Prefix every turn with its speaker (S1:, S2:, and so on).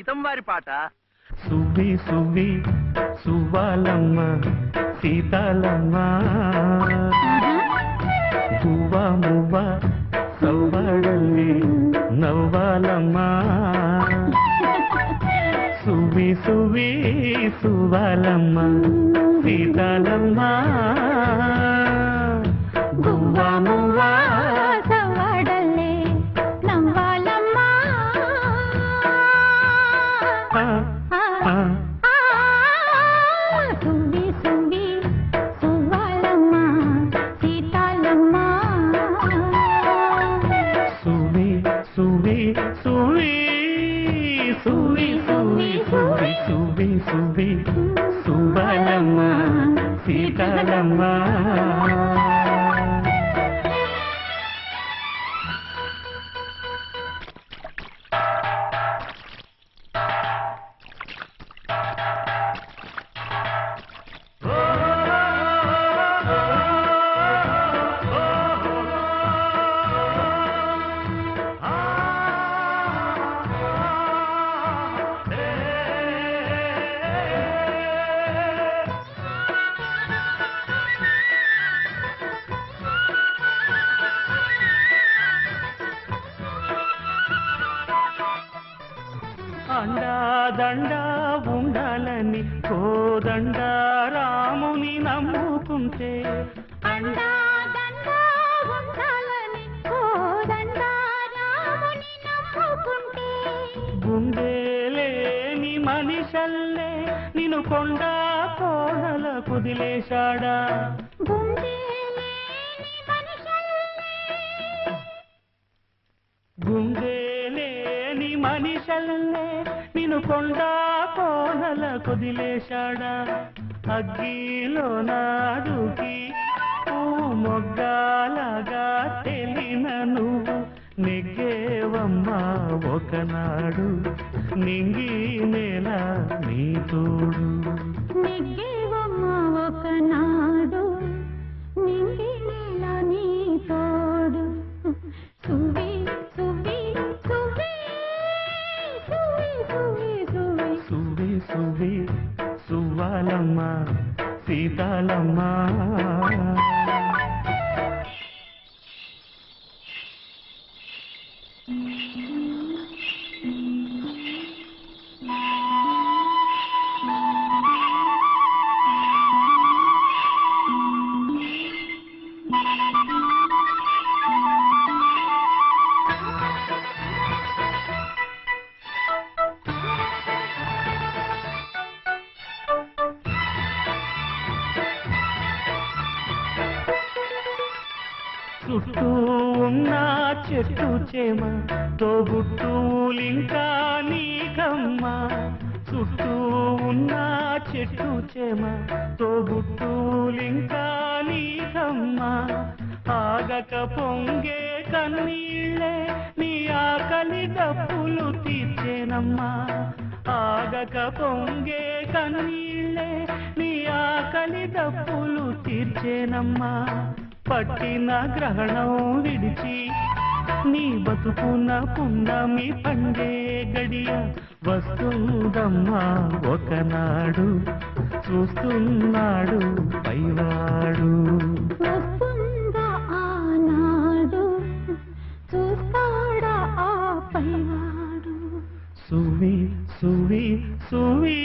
S1: సీతం వారి పాట.
S2: సువ్వి సువ్వి సువ్వాలమ్మ సీతాలమ్మ గువ్వ మువ్వ సవ్వాడల్లి నవ్వాలమ్మ సువ్వి సువ్వి సువ్వాలమ్మ సీతాలమ్మ గువ్వ మువ్వ
S3: సవ్వాడల్లి నవ్వాలమ్మ సువ్వి సువ్వి సువ్వాలమ్మ సీతాలమ్మ
S2: సువ్వి సువ్వి సువ్వి సువ్వి సువ్వి సువ్వి సువ్వి సువ్వి సువ్వాలమ్మ సీతాలమ్మ అండాదండా ఉండాలని కోదండ రాముని నమ్ముకుంటే
S3: అండాదండా ఉండాలని కోదండ రాముని నమ్ముకుంటే
S2: గుండెలేని మనిషల్లే నిన్ను కొండ కోనల కుదిలేశాడా గుండెలేని మనిషల్లే నిన్ను కొండ కోనల కుదిలేశాడా అగ్గిలో నాడుకి మొగ్గాలగా తెలిన నువ్వు నెగ్గేవమ్మా ఒకనాడు నింగి నేల నీ తోడు
S3: నెగ్గేవమ్మా ఒకనాడు నింగి నేల నీ తోడు సువ్వి సువ్వి సువ్వి సువ్వి సువ్వి సువ్వి
S2: సువ్వి సువ్వి సువ్వాలమ్మ సీతాలమ్మ చుట్టూ ఉన్న చెట్టు చేమ తోబుట్టులింకా నీకమ్మ చుట్టూ ఉన్న చెట్టు చేమ తోబుట్టులింకా నీకమ్మ ఆగక పొంగే కన్నీళ్ళే నీ ఆకలి డప్పులు తీర్చేనమ్మా ఆగక పొంగే కన్నీళ్ళే నీ ఆకలి డప్పులు తీర్చేనమ్మా పట్టిన గ్రహణం విడిచి నీ బతుకున్న పున్నమి పండే గడియ వస్తుందమ్మా ఒకనాడు చూస్తున్నాడు పైవాడు
S3: వస్తుందా ఆనాడు చూస్తాడా ఆ పైవాడు
S2: సువి సువి సువి